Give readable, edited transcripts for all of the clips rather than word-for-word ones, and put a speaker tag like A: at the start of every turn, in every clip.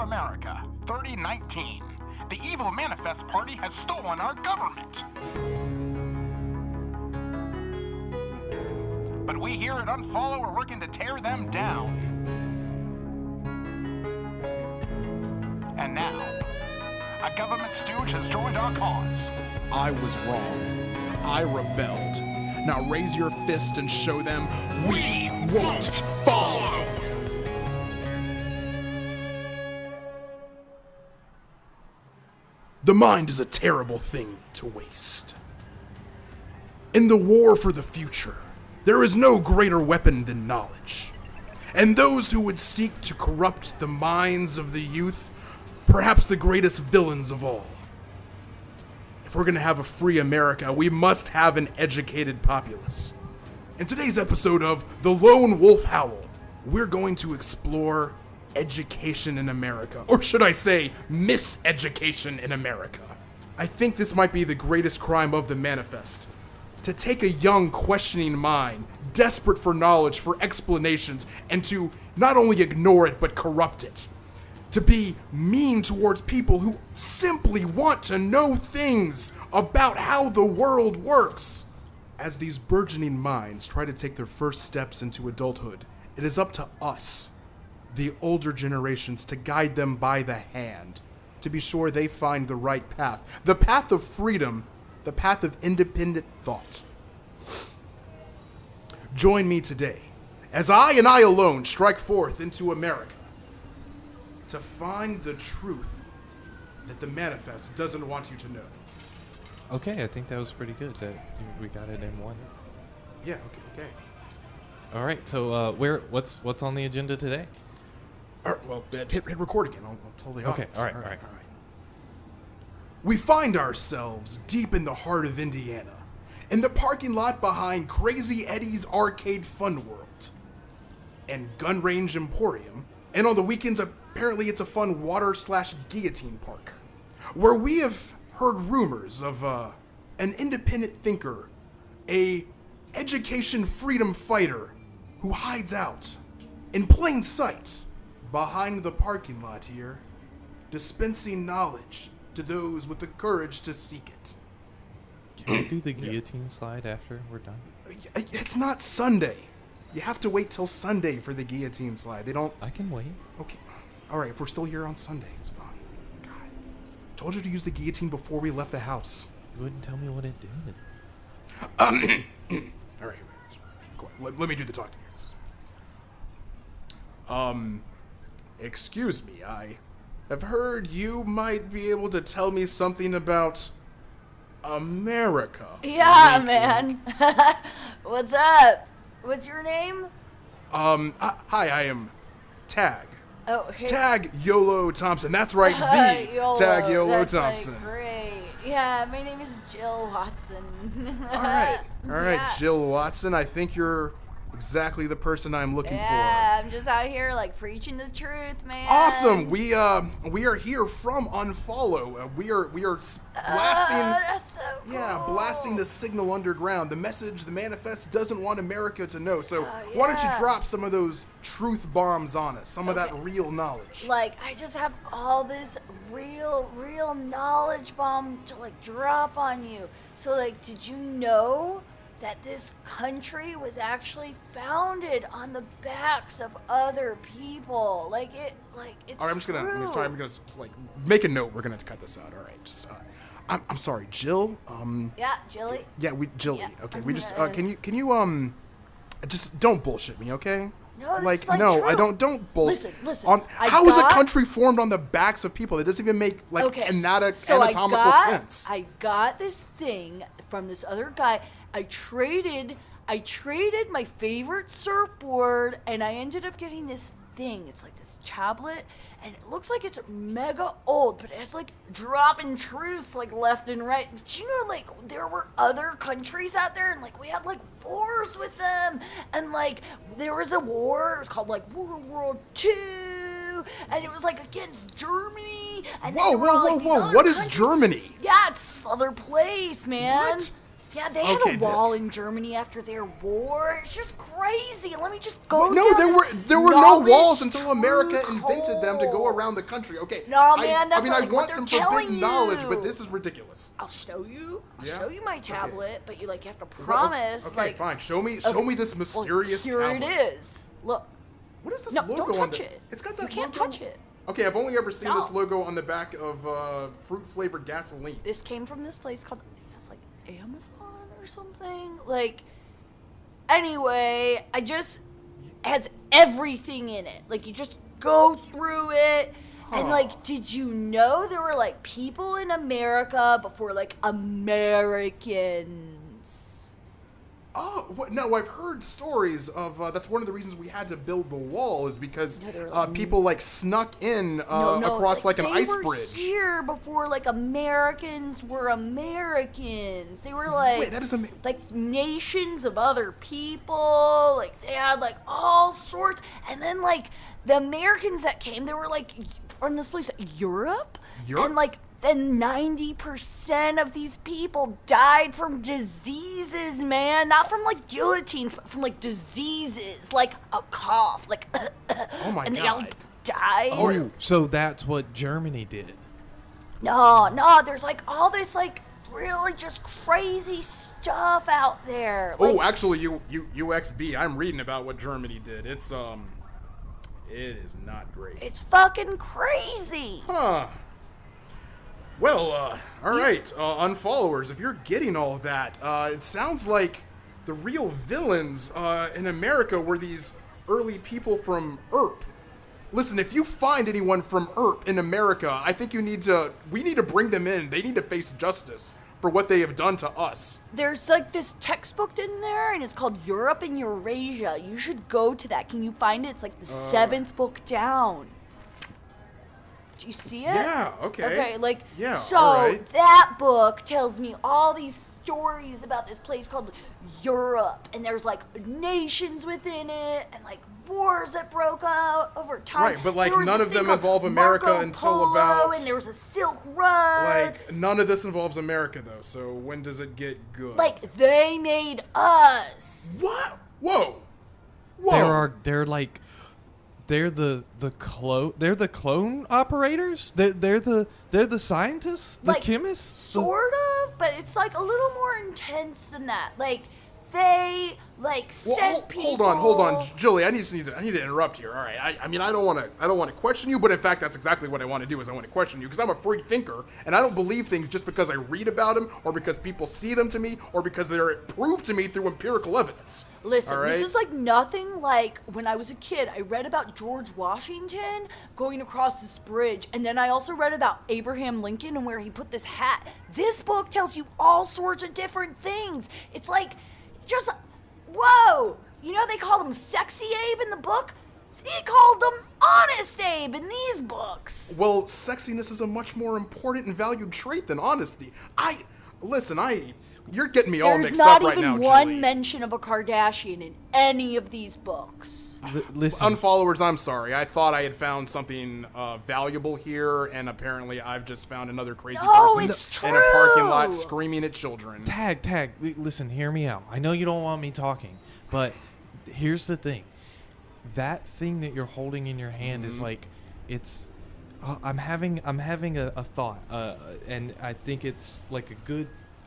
A: America, 3019. The evil Manifest Party has stolen our government. But we here at Unfollow are working to tear them down. And now, a government stooge has joined our cause.
B: I was wrong. I rebelled. Now raise your fist and show them we won't follow. The mind is a terrible thing to waste. In the war for the future, there is no greater weapon than knowledge. And those who would seek to corrupt the minds of the youth, perhaps the greatest villains of all. If we're going to have a free America, we must have an educated populace. In today's episode of The Lone Wolf Howl, we're going to explore education in America. Or should I say, miseducation in America. I think this might be the greatest crime of the Manifest. To take a young, questioning mind, desperate for knowledge, for explanations, and to not only ignore it, but corrupt it. To be mean towards people who simply want to know things about how the world works. As these burgeoning minds try to take their first steps into adulthood, it is up to us, the older generations, to guide them by the hand, to be sure they find the right path, the path of freedom, the path of independent thought. Join me today as I and I alone strike forth into America to find the truth that the Manifest doesn't want you to know.
C: Okay, I think that was pretty good. That we got it in one.
B: Yeah, okay.
C: All right, so what's on the agenda today?
B: All right, well, hit record again. I'll tell the audience.
C: All right.
B: We find ourselves deep in the heart of Indiana, in the parking lot behind Crazy Eddie's Arcade Fun World and Gun Range Emporium, and on the weekends, apparently it's a fun water/Guillotine Park, where we have heard rumors of an independent thinker, a education freedom fighter who hides out in plain sight behind the parking lot here, dispensing knowledge to those with the courage to seek it.
C: Can we do the guillotine slide after we're done?
B: It's not Sunday. You have to wait till Sunday for the guillotine slide. They don't...
C: I can wait.
B: Okay. All right, if we're still here on Sunday, it's fine. God. Told you to use the guillotine before we left the house.
C: You wouldn't tell me what it did.
B: All right. Go on. Let me do the talking here. Excuse me, I have heard you might be able to tell me something about America.
D: Yeah, man. What's up? What's your name?
B: Hi, I am Tag.
D: Oh, hey.
B: Tag YOLO Thompson. That's right, the
D: YOLO.
B: Tag YOLO
D: That's
B: Thompson.
D: Like, great. Yeah, my name is Jill Watson.
B: All right,
D: Yeah.
B: Jill Watson. I think you're exactly the person I'm looking
D: Yeah, I'm just out here like preaching the truth, man.
B: for. Awesome. We are here from Unfollow. We are blasting.
D: That's so cool.
B: Yeah, blasting the signal underground. The message the Manifest doesn't want America to know. So why don't you
D: yeah.
B: drop some of those truth bombs on us? Some of that real knowledge.
D: Like, I just have all this real knowledge bomb to like drop on you. So like, did you know that this country was actually founded on the backs of other people? It's
B: All right, I'm gonna like make a note. We're gonna cut this out. All right, just I'm sorry, Jill.
D: Yeah, Jilly.
B: Yeah, Jilly.
D: Yeah.
B: Okay, we just can you just don't bullshit me, okay?
D: No, this
B: like
D: is, like,
B: no,
D: true.
B: I don't bullshit.
D: Listen.
B: How is a country formed on the backs of people? It doesn't even make anatomical sense.
D: I got this thing from this other guy. I traded my favorite surfboard, and I ended up getting this thing. It's like this tablet, and it looks like it's mega old, but it has like dropping truths like left and right. But you know, like there were other countries out there, and like we had like wars with them, and like there was a war. It was called like World War II, and it was like against Germany. And
B: Whoa!
D: Like,
B: What is Germany?
D: Yeah, it's other place, man.
B: What?
D: Yeah, they had
B: Okay,
D: a wall in Germany after their war. It's just crazy. Let me just go.
B: Well, no,
D: down
B: there
D: this
B: were no
D: knowledge
B: walls until America
D: truth
B: invented them to go
D: hole.
B: around the country. Okay.
D: No, man, that's
B: I mean,
D: not
B: I
D: like
B: want
D: what
B: some
D: they're telling
B: forbidden knowledge, but
D: you.
B: this is ridiculous.
D: I'll show you. I'll
B: Yeah?
D: show you my
B: Okay.
D: tablet, but you have to promise.
B: Okay, fine. Show me this mysterious
D: here
B: tablet.
D: it is. Look.
B: What is this
D: No,
B: logo
D: don't
B: on
D: touch
B: the?
D: it.
B: It's got that
D: You can't
B: logo.
D: touch it.
B: Okay, I've only ever seen this
D: No.
B: logo on the back of fruit flavored gasoline.
D: This came from this place called, is this like Amazon or something? Like, anyway, has everything in it. Like, you just go through it. And, like, did you know there were, like, people in America before, like, Americans?
B: Oh, no, I've heard stories of, that's one of the reasons we had to build the wall is because people, like, snuck in across, like, an ice
D: They were
B: bridge.
D: here before, like, Americans were Americans. They were, like,
B: Wait, that is
D: like, nations of other people. Like, they had, like, all sorts. And then, like, the Americans that came, they were, like, from this place, Europe?
B: Europe?
D: And, like, then 90% of these people died from diseases, man. Not from, like, guillotines, but from, like, diseases. Like a cough. Like,
B: Oh, my
D: and they all
B: God.
D: died.
C: Oh, so that's what Germany did.
D: No, there's, like, all this, like, really just crazy stuff out there. Like,
B: Oh, actually, UXB, I'm reading about what Germany did. It is not great.
D: it's fucking crazy.
B: Huh. Well, all right, unfollowers, if you're getting all of that, it sounds like the real villains in America were these early people from Earp. Listen, if you find anyone from Earp in America, I think we need to bring them in. They need to face justice for what they have done to us.
D: There's, like, this textbook in there, and it's called Europe and Eurasia. You should go to that. Can you find it? It's, like, the 7th book down. Do you see it?
B: Yeah, okay.
D: Okay, like,
B: Yeah,
D: so
B: all right.
D: that book tells me all these stories about this place called Europe, and there's, like, nations within it, and, like, wars that broke out over time.
B: Right, but, like,
D: There was
B: none
D: this
B: of
D: thing
B: them
D: called
B: involve America
D: Marco
B: until
D: Polo,
B: about-
D: and there was a Silk Road.
B: Like, none of this involves America, though, so when does it get good?
D: Like, they made us.
B: What? Whoa! Whoa!
C: They're the clone operators. They're the scientists, the
D: Like,
C: chemists.
D: Sort of, but it's, like, a little more intense than that. Like, they, like,
B: Well,
D: sent people.
B: hold on, Julie. I need to interrupt here. All right. I mean, I don't want to question you, but in fact, that's exactly what I want to do. Is I want to question you because I'm a free thinker, and I don't believe things just because I read about them, or because people see them to me, or because they're proved to me through empirical evidence.
D: Listen,
B: all right?
D: this is like nothing like when I was a kid. I read about George Washington going across this bridge, and then I also read about Abraham Lincoln and where he put this hat. This book tells you all sorts of different things. It's like, just, whoa! You know they called him Sexy Abe in the book? He called him Honest Abe in these books.
B: Well, sexiness is a much more important and valued trait than honesty. You're getting me all
D: There's
B: mixed up right
D: not
B: now,
D: even one
B: Julie.
D: mention of a Kardashian in any of these books.
C: Listen,
B: Unfollowers, I'm sorry. I thought I had found something valuable here, and apparently I've just found another crazy
D: No,
B: person
D: it's
B: in a parking lot
D: true.
B: screaming at children.
C: tag. Listen, hear me out. I know you don't want me talking, but here's the thing. That thing that you're holding in your hand is like, it's. I'm having a thought, and I think it's like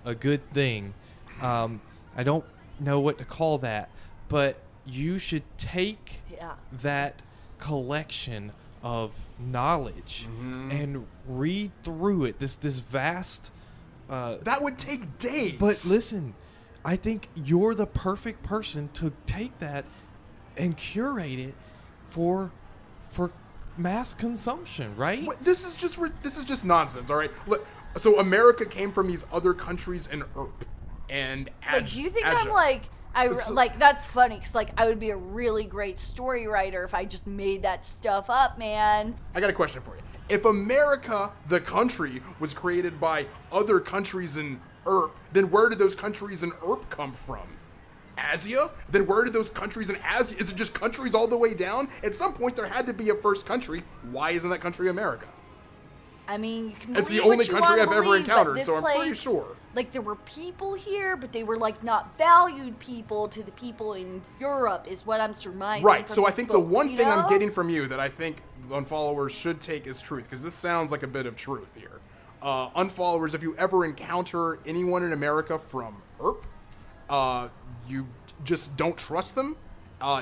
C: a good thing. I don't know what to call that, but you should take
D: Yeah.
C: that collection of knowledge and read through it. This vast.
B: That would take days.
C: But listen, I think you're the perfect person to take that and curate it for mass consumption, right?
B: What, this is just nonsense. All right. Look, so America came from these other countries in Earp, and
D: Like, do you think
B: Asia.
D: I'm like,
B: It's-
D: like, that's funny, because, like, I would be a really great story writer if I just made that stuff up, man.
B: I got a question for you. If America, the country, was created by other countries in Earp, then where did those countries in Earp come from? Asia? Then where did those countries in Asia? Is it just countries all the way down? At some point, there had to be a first country. Why isn't that country America?
D: I mean, you can
B: It's the
D: believe
B: only
D: what you
B: country
D: wanna
B: I've ever
D: believe, but
B: encountered,
D: this
B: so I'm pretty
D: place,
B: sure.
D: Like, there were people here, but they were, like, not valued people to the people in Europe, is what I'm surmising.
B: Right,
D: from
B: so I
D: these
B: think the
D: books,
B: one
D: you
B: thing I'm
D: know?
B: getting from you that I think unfollowers should take as truth, because this sounds like a bit of truth here. Unfollowers, if you ever encounter anyone in America from Earp, you just don't trust them.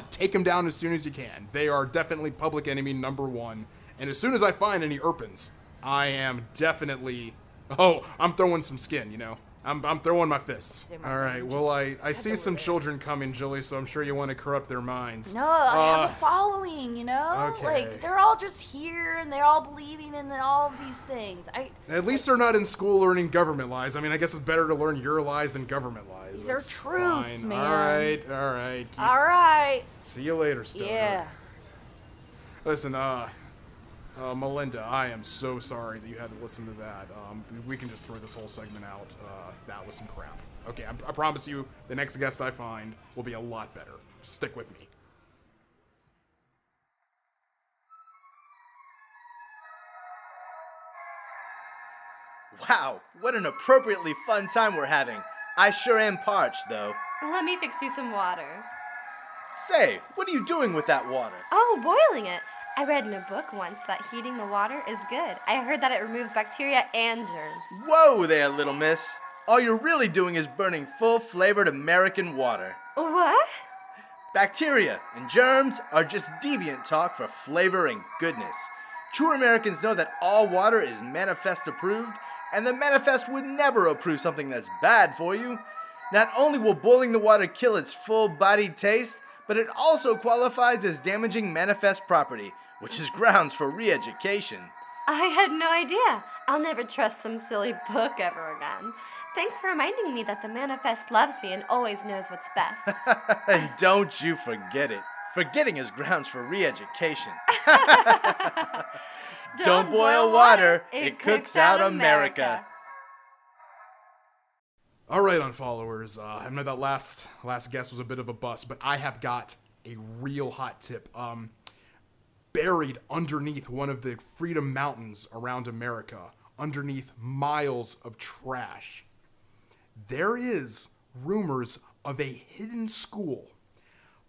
B: Take them down as soon as you can. They are definitely public enemy number one. And as soon as I find any Earpins, I am definitely... Oh, I'm throwing some skin, you know. I'm throwing my fists. All right, well, I see some children coming, Julie, so I'm sure you want to corrupt their minds.
D: No, I have a following, you know?
B: Okay.
D: Like, they're all just here, and they're all believing in all of these things.
B: At least they're not in school learning government lies. I mean, I guess it's better to learn your lies than government lies.
D: These are
B: That's
D: truths,
B: fine.
D: man.
B: All right.
D: All right.
B: See you later, Stoner.
D: Yeah.
B: Listen, Melinda, I am so sorry that you had to listen to that. We can just throw this whole segment out. That was some crap. Okay, I promise you, the next guest I find will be a lot better. Just stick with me.
E: Wow, what an appropriately fun time we're having. I sure am parched, though.
F: Let me fix you some water.
E: Say, what are you doing with that water?
F: Oh, boiling it. I read in a book once that heating the water is good. I heard that it removes bacteria and germs.
E: Whoa there, little miss. All you're really doing is burning full-flavored American water.
F: What?
E: Bacteria and germs are just deviant talk for flavor and goodness. True Americans know that all water is manifest approved, and the manifest would never approve something that's bad for you. Not only will boiling the water kill its full-bodied taste, but it also qualifies as damaging manifest property, which is grounds for re-education.
F: I had no idea. I'll never trust some silly book ever again. Thanks for reminding me that the manifest loves me and always knows what's best.
E: And don't you forget it. Forgetting is grounds for re-education. Don't boil water, it cooks out America.
B: All right, unfollowers. I know that last guest was a bit of a bust, but I have got a real hot tip. Buried underneath one of the Freedom Mountains around America, underneath miles of trash, there is rumors of a hidden school,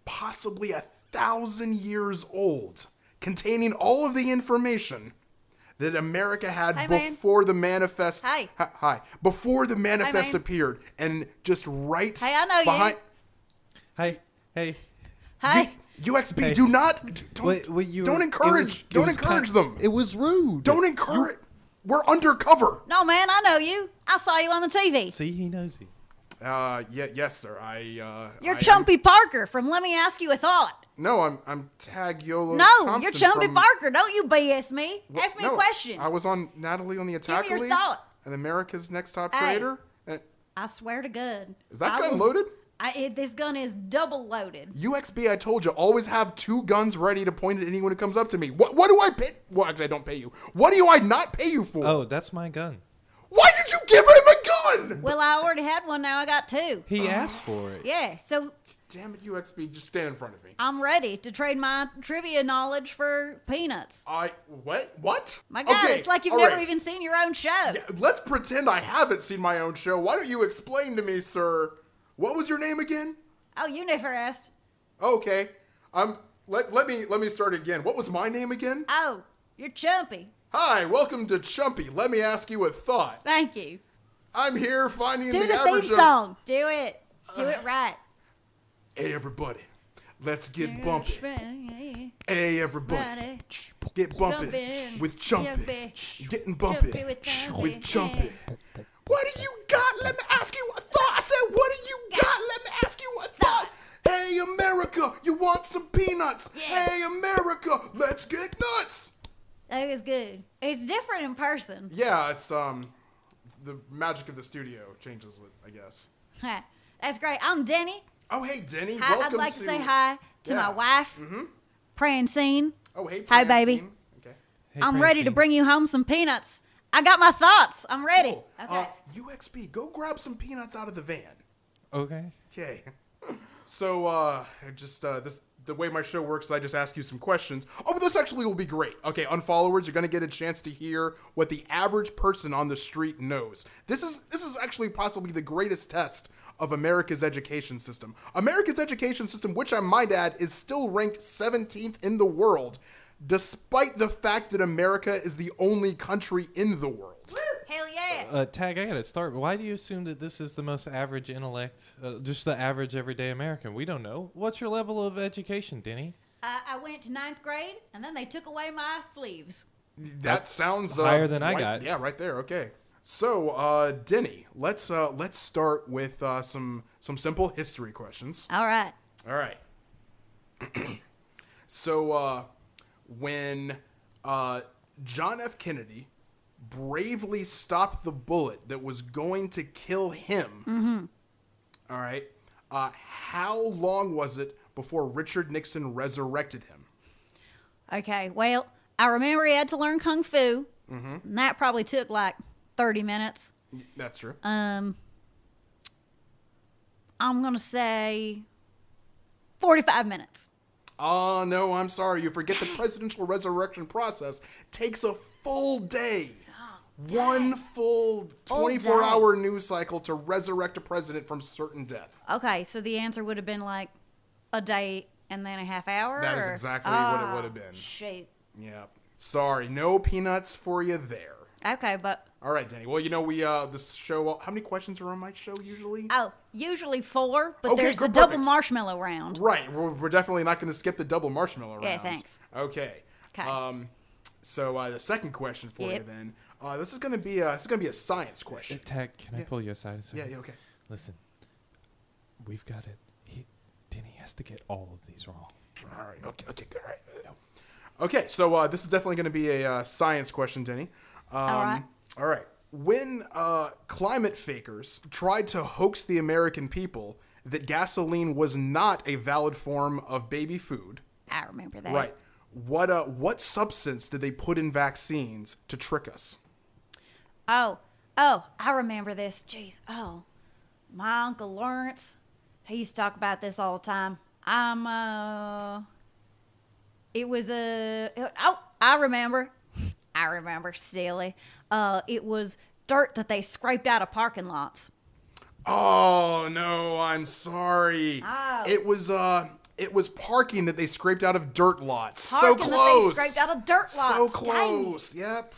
B: possibly 1,000 years old, containing all of the information that America had before the manifest. Hi. Before the manifest appeared, and just right
D: I know
B: behind.
C: Hey.
D: Hi.
B: UXB,
C: Hey.
B: do not don't encourage them.
C: It was rude.
B: Don't encourage. We're undercover.
G: No, man, I know you. I saw you on the TV.
C: See, he knows you.
B: Yes, sir.
G: You're Chumpy Parker from Let Me Ask You a Thought.
B: No, I'm Tag Yolo.
G: No,
B: Thompson
G: you're Chumpy
B: from,
G: Parker. Don't you BS me. Ask me
B: no,
G: a question.
B: I was on Natalie on the Attack
G: your
B: League
G: thought.
B: and America's Next Top
G: Hey.
B: Trader.
G: I swear to God.
B: Is that gun loaded?
G: This gun is double loaded.
B: UXB, I told you, always have 2 guns ready to point at anyone who comes up to me. What do I pay? Well, actually, I don't pay you. What do I not pay you for?
C: Oh, that's my gun.
B: Why did you give him a gun?
G: Well, I already had one. Now I got 2.
C: He asked for it.
G: Yeah, so
B: Damn it, UXB, just stand in front of me.
G: I'm ready to trade my trivia knowledge for peanuts.
B: What?
G: My God,
B: Okay,
G: it's like you've
B: all
G: never
B: right.
G: even seen your own show.
B: Yeah, let's pretend I haven't seen my own show. Why don't you explain to me, sir? What was your name again?
G: Oh, you never asked.
B: Okay. Let me start again. What was my name again?
G: Oh, you're Chumpy.
B: Hi, welcome to Chumpy. Let me ask you a thought.
G: Thank you.
B: I'm here finding
G: Do
B: the
G: the
B: average
G: theme
B: of...
G: song. Do it. Do it right.
B: Hey, everybody. Let's get bumpy. Hey, everybody. Get bumpy
G: Bumpin'.
B: with Chumpy.
G: Chumpy.
B: Getting bumpy
G: Chumpy with Chumpy.
B: with Chumpy. What do you got? Let me ask you a thought. I said, what do you got? Let me ask you a thought. Hey, America, you want some peanuts?
G: Yeah.
B: Hey, America, let's get nuts.
G: That was good. It's different in person.
B: Yeah, it's the magic of the studio changes it, I guess.
G: That's great. I'm Denny.
B: Oh, hey, Denny.
G: Hi,
B: Welcome
G: I'd like to say hi to my wife, Francine.
B: Oh, hey,
G: Hi, baby.
B: Francine. Okay.
C: Hey,
G: I'm ready to
C: Francine.
G: bring you home some peanuts. I got my thoughts. I'm ready.
B: Cool.
G: Okay.
B: UXB, go grab some peanuts out of the van.
C: Okay.
B: Okay. So, the way my show works is I just ask you some questions. Oh, but this actually will be great. Okay, unfollowers, you're going to get a chance to hear what the average person on the street knows. This is actually possibly the greatest test of America's education system. America's education system, which I might add, is still ranked 17th in the world, despite the fact that America is the only country in the world.
G: Hell yeah.
C: Tag, I gotta start. Why do you assume that this is the most average intellect, just the average everyday American? We don't know. What's your level of education, Denny?
G: I went to 9th grade, and then they took away my sleeves.
B: That sounds
C: higher than I
B: right,
C: got.
B: Yeah, right there. Okay. So, Denny, let's start with some simple history questions.
G: All right.
B: All right. So, when John F. Kennedy bravely stopped the bullet that was going to kill him, all right, how long was it before Richard Nixon resurrected him?
G: Okay, well, I remember he had to learn Kung Fu, and that probably took like 30 minutes.
B: That's true.
G: I'm going to say 45 minutes.
B: Oh, no, I'm sorry. You forget the presidential resurrection process takes a full day. One full 24-hour news cycle to resurrect a president from certain death.
G: Okay, so the answer would have been like a day and then a half hour?
B: That is exactly what it would have been.
G: Shoot.
B: Yeah. Sorry, no peanuts for you there.
G: Okay, but...
B: All right, Denny. Well, this show, how many questions are on my show usually?
G: Oh, usually 4, but
B: Okay,
G: there's
B: good,
G: the double
B: perfect.
G: marshmallow round.
B: Right. We're definitely not going to skip the double marshmallow round.
G: Yeah, thanks.
B: Okay.
G: Okay.
B: So the second question for you
G: Yep.
B: then. This is going to be a science question.
C: Tag, can I pull you aside a second?
B: Yeah, okay.
C: Listen, we've got it. Denny has to get all of these wrong.
B: All right. Okay. Good. All right. Okay. So this is definitely going to be a science question, Denny.
G: All right.
B: All right. When climate fakers tried to hoax the American people that gasoline was not a valid form of baby food,
G: I remember that.
B: right? What substance did they put in vaccines to trick us?
G: Oh, I remember this. Jeez. Oh, my Uncle Lawrence, he used to talk about this all the time. It was I remember. I remember, silly. It was dirt that they scraped out of parking lots.
B: Oh, no, I'm sorry.
G: Oh.
B: It was parking that they scraped out of dirt lots.
G: Parking
B: so
G: that
B: close.
G: they scraped out of dirt lots.
B: So
G: Dang.
B: close. Yep.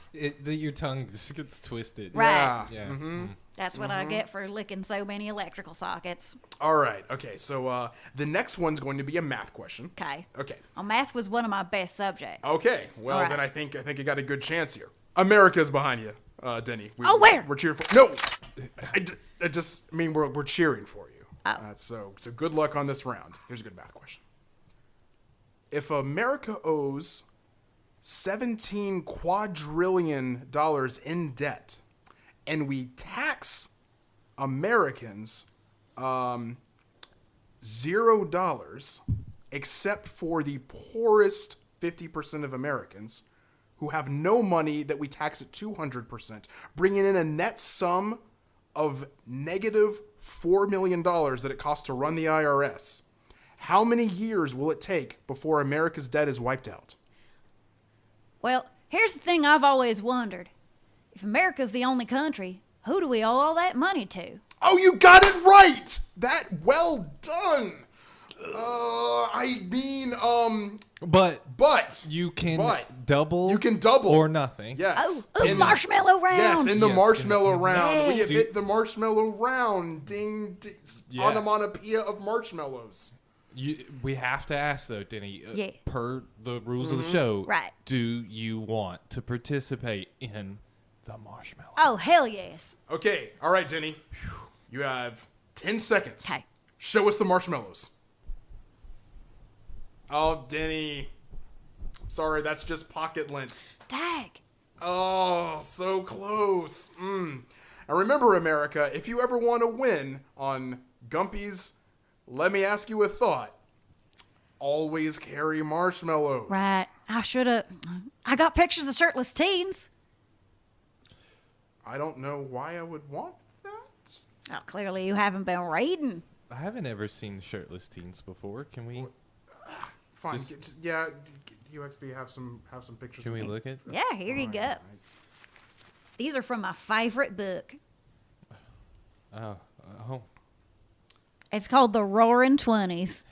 C: Your tongue just gets twisted.
G: Right.
C: Yeah.
G: That's what I get for licking so many electrical sockets.
B: All right. Okay. So the next one's going to be a math question.
G: Okay.
B: Okay.
G: Well, math was one of my best subjects.
B: Okay. Well,
G: All right.
B: then I think you got a good chance here. America's behind you, Denny.
G: Where?
B: We're cheering for. No. I just mean we're cheering for you.
G: Oh.
B: So good luck on this round. Here's a good math question. If America owes $17 quadrillion in debt, and we tax Americans $0, except for the poorest 50% of Americans who have no money that we tax at 200%, bringing in a net sum of negative $4 million that it costs to run the IRS. How many years will it take before America's debt is wiped out?
G: Well, here's the thing I've always wondered. If America's the only country, who do we owe all that money to?
B: Oh, you got it right! Well done! But
C: You can
B: But
C: double.
B: you can double
C: or nothing.
B: Yes.
G: Oh, marshmallow round.
B: Yes, in the
C: Yes,
B: marshmallow
C: in the-
B: round. We have
G: Yes.
B: hit the marshmallow round. Ding, ding
C: Yeah.
B: onomatopoeia of marshmallows.
C: We have to ask though, Denny.
G: Yeah.
C: Per the rules of the show,
G: Right.
C: Do you want to participate in the marshmallow?
G: Oh, hell yes.
B: Okay, all right, Denny. You have 10 seconds.
G: Okay.
B: Show us the marshmallows. Oh, Denny. Sorry, that's just pocket lint.
G: Dag.
B: Oh, so close. And remember, America, if you ever want to win on Gumpy's Let Me Ask You a Thought, always carry marshmallows.
G: Right. I should have. I got pictures of shirtless teens.
B: I don't know why I would want that.
G: Oh, clearly you haven't been reading.
C: I haven't ever seen shirtless teens before. Can we?
B: Fine.
C: Just-
B: UXB have some pictures.
C: Can
B: of
C: we
B: me.
C: look at?
G: Yeah, here you go. These are from my favorite book.
C: Oh.
G: It's called The Roaring Twenties.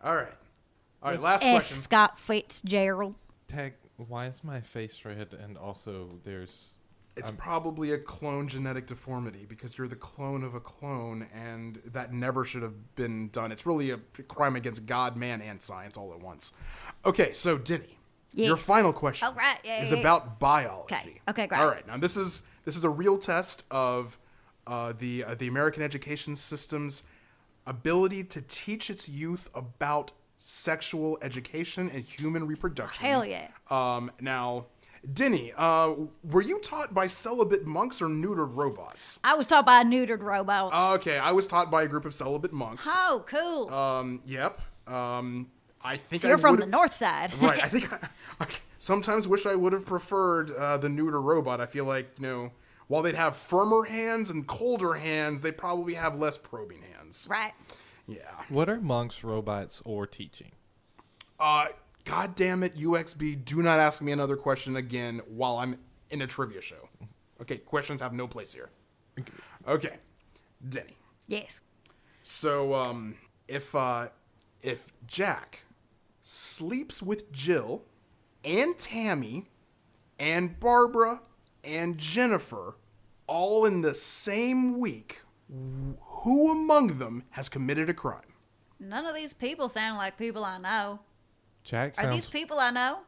B: All right. Last
G: F.
B: question.
G: Scott Fitzgerald.
C: Tag. Why is my face red? And also, there's.
B: It's probably a clone genetic deformity because you're the clone of a clone, and that never should have been done. It's really a crime against God, man, and science all at once. Okay, so Denny, your
G: Yes.
B: final question
G: Oh, right. Yeah,
B: is
G: yeah,
B: about biology.
G: Okay, great.
B: All right, now this is a real test of the American education system's ability to teach its youth about sexual education and human reproduction.
G: Hell yeah.
B: Now, Denny, were you taught by celibate monks or neutered robots?
G: I was taught by neutered robots.
B: Okay, I was taught by a group of celibate monks.
G: Oh, cool.
B: Yep. I think
G: So you're from the
B: would've-
G: north side.
B: Right. I think I sometimes wish I would have preferred the neuter robot. I feel like, while they'd have firmer hands and colder hands, they probably have less probing hands.
G: Right.
B: Yeah.
C: What are monks, robots, or teaching?
B: God damn it, UXB, do not ask me another question again while I'm in a trivia show. Okay, questions have no place here. Okay, Denny.
G: Yes.
B: So, if Jack sleeps with Jill and Tammy and Barbara and Jennifer all in the same week, who among them has committed a crime?
G: None of these people sound like people I know.
C: Jack
G: Are
C: sounds.
G: these people I know?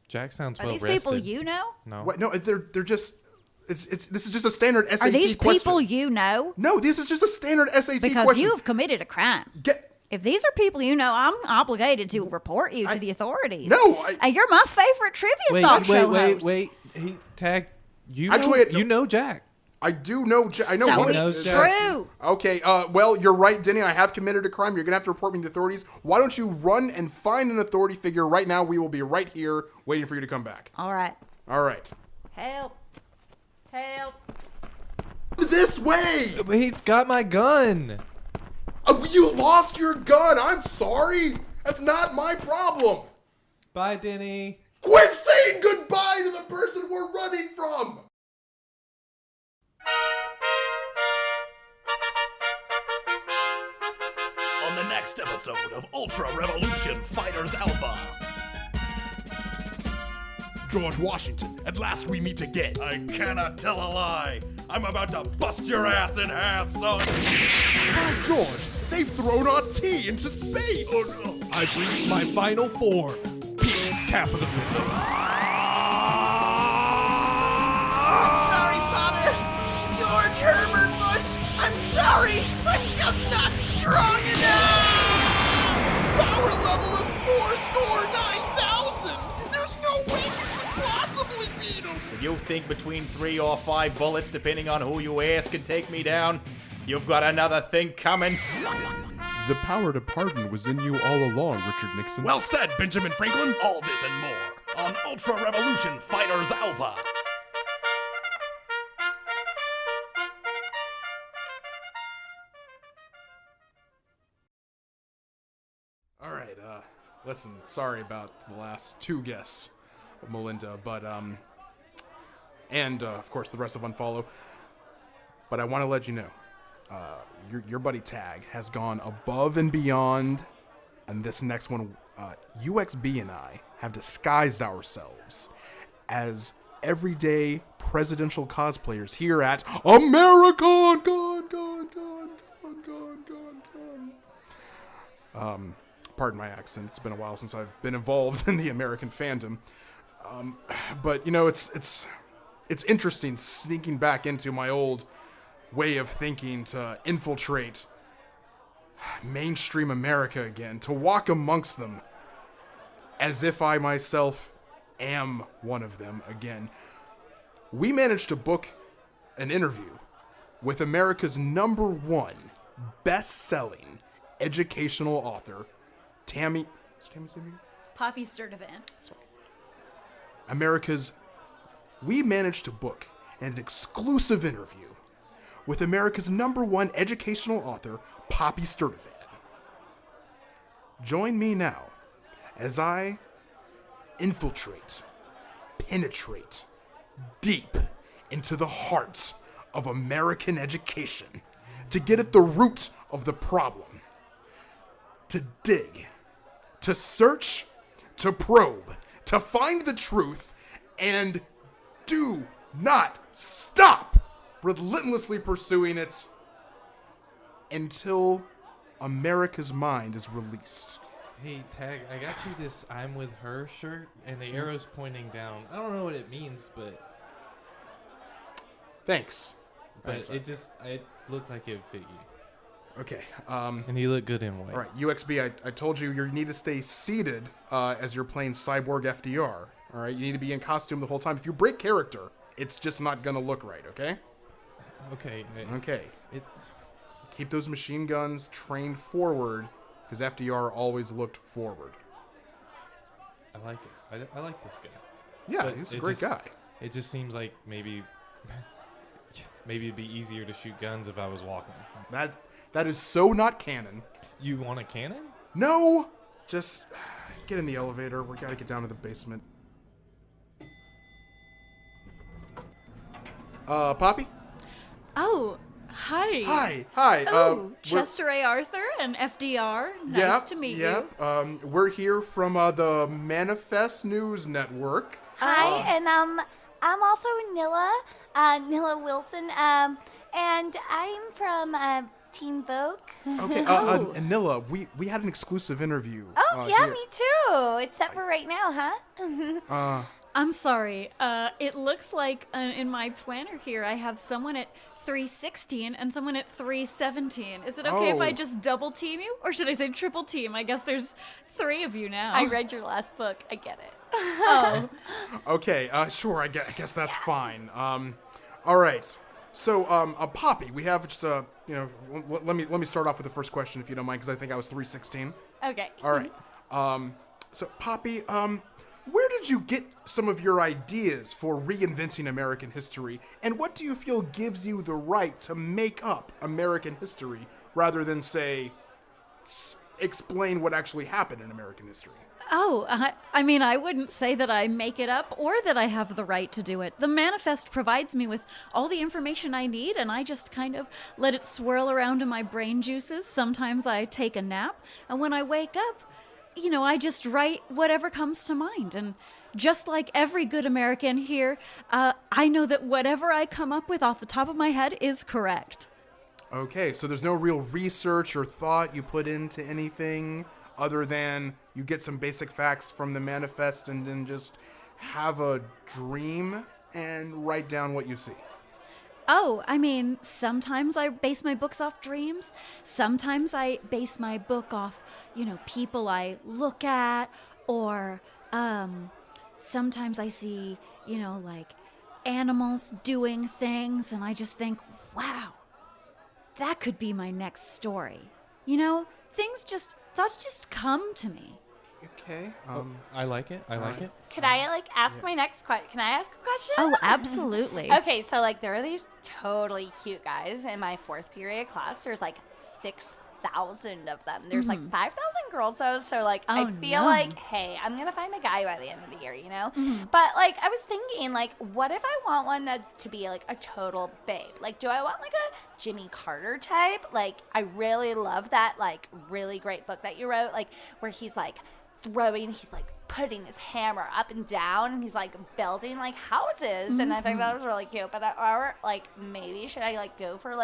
C: Jack sounds
G: Are
C: well
G: these
C: rested.
G: people you know?
C: No.
B: What? No, they're just. This is just a standard SAT
G: Are these
B: question.
G: people you know?
B: No, this is just a standard SAT
G: Because
B: question.
G: you have committed a crime. If these are people you know, I'm obligated to report you to the authorities.
B: No,
G: And you're my favorite trivia talk show host.
C: Wait. He Tag. You
B: Actually,
C: know, you know Jack.
B: I do know. I know.
G: So
B: one-
C: knows
G: it's
C: Jack.
G: true.
B: Okay. Well, you're right, Denny. I have committed a crime. You're gonna have to report me to the authorities. Why don't you run and find an authority figure right now? We will be right here waiting for you to come back.
G: All right.
B: All right.
G: Help. Help.
B: This way.
C: He's got my gun.
B: You lost your gun. I'm sorry. That's not my problem.
C: Bye, Denny.
B: Quit saying goodbye to the person we're running from.
H: On the next episode of Ultra Revolution Fighters Alpha.
A: George Washington, at last we meet again.
H: I cannot tell a lie. I'm about to bust your ass in half, son.
A: By George, they've thrown our tea into space.
H: Oh, no.
A: I've reached my final form. Peak capitalism.
I: Sorry, Father. George Herbert Bush. I'm sorry. I'm just not strong enough.
A: Power level is 4,9,000. There's no way we could possibly beat him.
E: If you think between 3 or 5 bullets, depending on who you ask, can take me down, you've got another thing coming.
J: The power to pardon was in you all along, Richard Nixon.
A: Well said, Benjamin Franklin.
H: All this and more on Ultra Revolution Fighters Alpha.
B: All right. Listen. Sorry about the last 2 guests, Melinda, but and of course the rest of Unfollow. But I want to let you know, your buddy Tag has gone above and beyond, and this next one, UXB and I have disguised ourselves as everyday presidential cosplayers here at Americ-Con. Pardon my accent. It's been a while since I've been involved in the American fandom. But it's interesting sneaking back into my old way of thinking to infiltrate mainstream America again, to walk amongst them as if I myself am one of them again. We managed to book an interview with America's #1 best-selling educational author, Tammy. Is Tammy's name?
G: Poppy Sturdivant.
B: We managed to book an exclusive interview with America's #1 educational author, Poppy Sturdivant. Join me now as I infiltrate, penetrate deep into the heart of American education to get at the root of the problem, to dig, to search, to probe, to find the truth, and do not stop relentlessly pursuing it until America's mind is released.
C: Hey, Tag, I got you this I'm with her shirt, and the arrow's pointing down. I don't know what it means, but
B: Thanks.
C: it looked like it would fit you.
B: Okay.
C: And you look good in white.
B: All right, UXB, I told you need to stay seated as you're playing Cyborg FDR. All right, you need to be in costume the whole time. If you break character, it's just not going to look right, okay?
C: Okay.
B: Okay. Keep those machine guns trained forward, because FDR always looked forward.
C: I like it. I like this guy.
B: Yeah,
C: But
B: he's a great guy.
C: It just seems like maybe it'd be easier to shoot guns if I was walking.
B: That is so not canon.
C: You want a cannon?
B: No! Just get in the elevator. We gotta get down to the basement. Poppy?
G: Oh, hi.
B: Hi.
G: Oh, Chester A. Arthur and FDR. Nice to meet you.
B: We're here from the Manifest News Network.
K: Hi, and I'm also Nilla Wilson, and I'm from Teen Vogue.
B: Okay, and Nilla, we had an exclusive interview.
K: Oh, yeah,
B: here.
K: me too. Except for right now, huh?
G: I'm sorry. It looks like in my planner here I have someone at 316 and someone at 317. Is it okay if I just double team you? Or should I say triple team? I guess there's 3 of you now.
K: I read your last book. I get it.
G: Oh.
B: Okay, sure, I guess that's fine. All right. So, Poppy, we have just let me start off with the first question, if you don't mind, because I think I was 316.
K: Okay.
B: All right. So, Poppy, where did you get some of your ideas for reinventing American history, and what do you feel gives you the right to make up American history rather than, say, explain what actually happened in American history?
G: Oh, I mean, I wouldn't say that I make it up or that I have the right to do it. The manifest provides me with all the information I need, and I just kind of let it swirl around in my brain juices. Sometimes I take a nap, and when I wake up, I just write whatever comes to mind. And just like every good American here, I know that whatever I come up with off the top of my head is correct.
B: Okay, so there's no real research or thought you put into anything other than you get some basic facts from the manifest and then just have a dream and write down what you see.
G: Oh, I mean, sometimes I base my books off dreams. Sometimes I base my book off, people I look at, or sometimes I see, like animals doing things, and I just think, wow, that could be my next story. Thoughts just come to me.
B: Okay.
C: I like it. I like it.
K: Could I ask my next question? Can I ask a question?
G: Oh, absolutely.
K: Okay, so there are these totally cute guys in my 4th period class. There's 6,000 of them. There's 5,000 girls though. So I feel hey, I'm gonna find a guy by the end of the year,
G: Mm-hmm.
K: But I was thinking what if I want one to be a total babe? Do I want a Jimmy Carter type? I really love that really great book that you wrote, where he's he's putting his hammer up and down, and he's building houses,
G: Mm-hmm.
K: and I think that was really cute. But maybe should I go for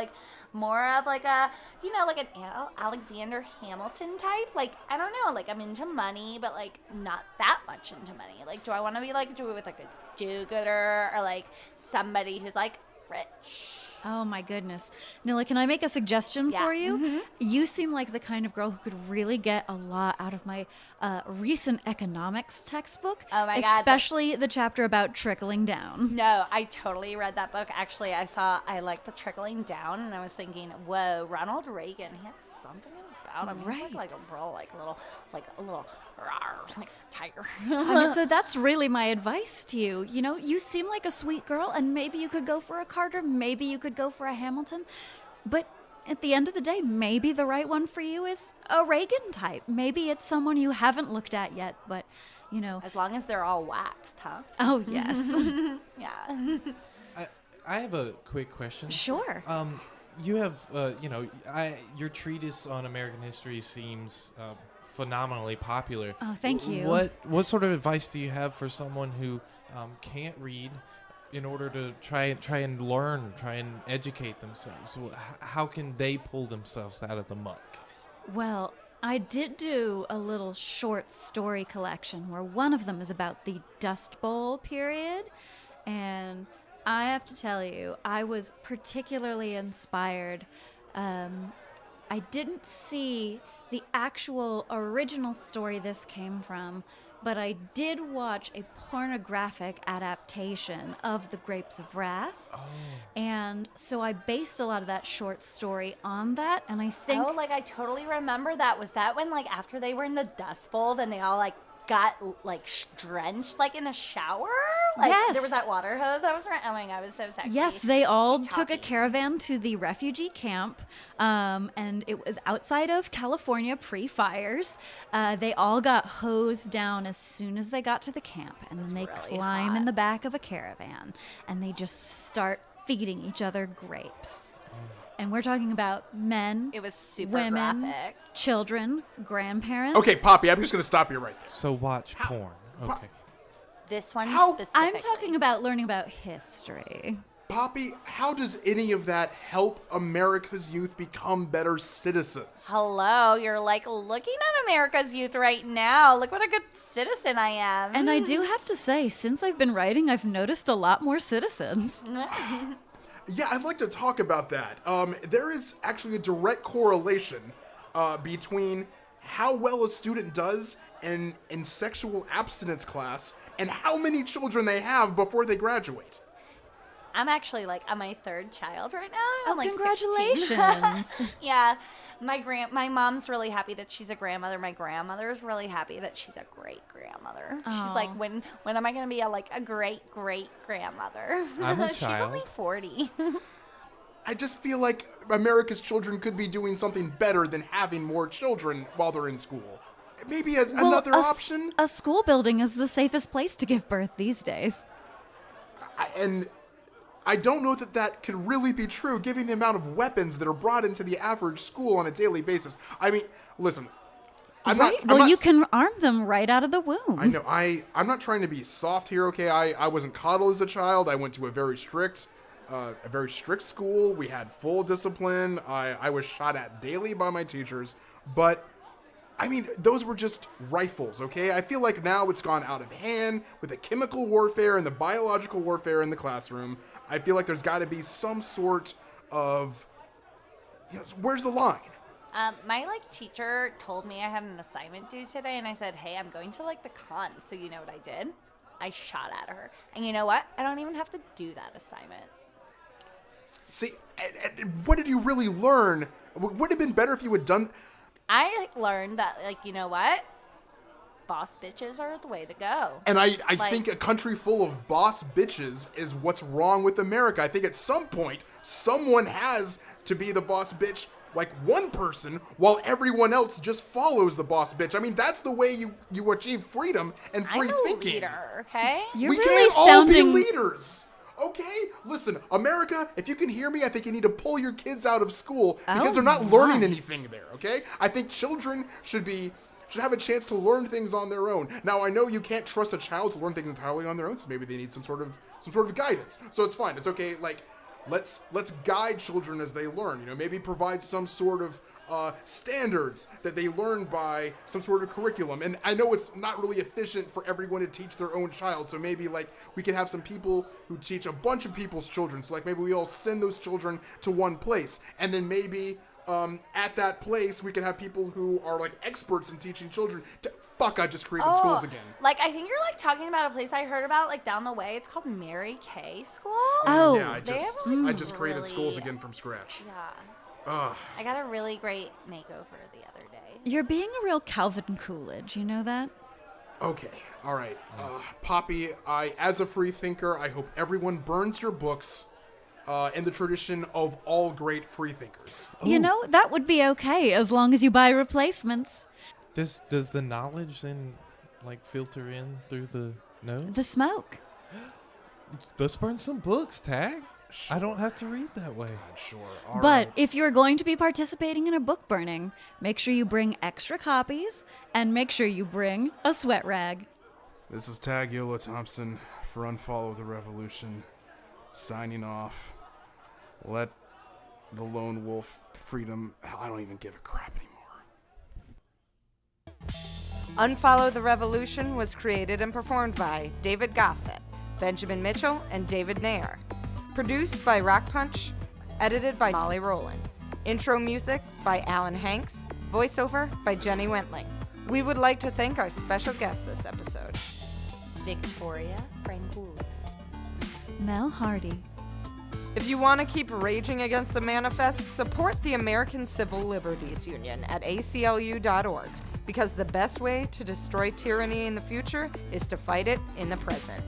K: more of a an Alexander Hamilton type? I don't know, I'm into money, but not that much into money. Do I want to be do it with a do-gooder, or somebody who's rich?
G: Oh my goodness. Nilla, can I make a suggestion for you?
K: Mm-hmm.
G: You seem like the kind of girl who could really get a lot out of my recent economics textbook.
K: Oh my God.
G: Especially the chapter about trickling down.
K: No, I totally read that book. Actually, I liked the trickling down, and I was thinking, whoa, Ronald Reagan, he had something about him.
G: Right.
K: He was like a real, a little tiger.
G: So that's really my advice to you. You seem like a sweet girl, and maybe you could go for a Carter, maybe you could go for a Hamilton, but at the end of the day, maybe the right one for you is a Reagan type. Maybe it's someone you haven't looked at yet, but,
K: As long as they're all waxed, huh?
G: Oh, yes.
K: Yeah.
C: I have a quick question.
G: Sure.
C: You have, your treatise on American history seems phenomenally popular.
G: Oh, thank you.
C: What sort of advice do you have for someone who can't read in order to try and learn, try and educate themselves? How can they pull themselves out of the muck?
G: Well, I did do a little short story collection where one of them is about the Dust Bowl period, and I have to tell you, I was particularly inspired. I didn't see the actual original story this came from, but I did watch a pornographic adaptation of The Grapes of Wrath. Oh. And so I based a lot of that short story on that, and I think...
K: Oh, I totally remember that. Was that when, after they were in the Dust Bowl, then they all, got, drenched, in a shower?
G: Yes.
K: There was that water hose that was running. Oh my God, it was so sexy.
G: Yes, they all took a caravan to the refugee camp, and it was outside of California pre-fires. They all got hosed down as soon as they got to the camp, and then they climb in the back of a caravan, and they just start feeding each other grapes. And we're talking about men,
K: It was super
G: women,
K: graphic.
G: children, grandparents.
B: Okay, Poppy, I'm just going to stop you right there.
C: So watch porn. Okay.
K: This one
B: How-
K: specifically.
G: I'm talking about learning about history.
B: Poppy, how does any of that help America's youth become better citizens?
K: Hello, you're looking at America's youth right now. Look what a good citizen I am.
G: And I do have to say, since I've been writing, I've noticed a lot more citizens.
B: Yeah, I'd like to talk about that. There is actually a direct correlation between how well a student does in sexual abstinence class and how many children they have before they graduate.
K: I'm actually on my third child right now.
G: Oh,
K: I'm 16.
G: congratulations.
K: Yeah, my mom's really happy that she's a grandmother. My grandmother's really happy that she's a great grandmother.
G: Oh.
K: She's like, when am I going to be a great grandmother?
C: I'm a
K: She's
C: child.
K: only 40.
B: I just feel like America's children could be doing something better than having more children while they're in school. Maybe another option?
G: A school building is the safest place to give birth these days.
B: And I don't know that could really be true, given the amount of weapons that are brought into the average school on a daily basis. I mean, listen,
G: You can arm them right out of the womb.
B: I know. I'm not trying to be soft here, okay? I wasn't coddled as a child. I went to a very strict school. We had full discipline. I was shot at daily by my teachers. But, I mean, those were just rifles, okay? I feel like now it's gone out of hand with the chemical warfare and the biological warfare in the classroom. I feel like there's got to be some sort of... where's the line?
K: My teacher told me I had an assignment due today, and I said, hey, I'm going to the con. So you know what I did? I shot at her. And you know what? I don't even have to do that assignment.
B: See, and what did you really learn? Would it have been better if you had done...
K: I learned that, you know what? Boss bitches are the way to go.
B: And I think a country full of boss bitches is what's wrong with America. I think at some point, someone has to be the boss bitch, one person, while everyone else just follows the boss bitch. I mean, that's the way you achieve freedom and free thinking.
K: I'm a leader, okay?
G: You're
B: we
G: really
B: can't all
G: sounding...
B: be leaders. Okay? Listen, America, if you can hear me, I think you need to pull your kids out of school because they're not learning anything there, okay? I think children should have a chance to learn things on their own. Now, I know you can't trust a child to learn things entirely on their own, so maybe they need some sort of guidance. So it's fine. It's okay. Let's guide children as they learn. Maybe provide some sort of standards that they learn by some sort of curriculum. And I know it's not really efficient for everyone to teach their own child. So maybe we could have some people who teach a bunch of people's children. So maybe we all send those children to one place, and then maybe at that place we could have people who are experts in teaching children. I just created schools again.
K: I think you're talking about a place I heard about down the way. It's called Mary Kay School.
G: Oh,
B: yeah, I just created schools again from scratch.
K: Yeah. I got a really great makeover the other day.
G: You're being a real Calvin Coolidge, you know that?
B: Okay, all right. Poppy, as a free thinker, I hope everyone burns your books in the tradition of all great freethinkers.
G: You know, that would be okay as long as you buy replacements.
C: Does the knowledge then like filter in through the nose?
G: The smoke.
C: Let's burn some books, Tag. I don't have to read that way.
B: God, sure. All
G: But
B: right.
G: if you're going to be participating in a book burning, make sure you bring extra copies and make sure you bring a sweat rag.
B: This is Tag Yolo Thompson for Unfollow the Revolution, signing off. Let the Lone Wolf freedom. I don't even give a crap anymore.
L: Unfollow the Revolution was created and performed by David Gossett, Benjamin Mitchell, and David Nair. Produced by Rock Punch. Edited by Molly Rowland. Intro music by Alan Hanks. Voiceover by Jenny Wentling. We would like to thank our special guest this episode,
D: Victoria Frankoulis.
G: Mel Hardy.
L: If you want to keep raging against the manifest, support the American Civil Liberties Union at aclu.org, because the best way to destroy tyranny in the future is to fight it in the present.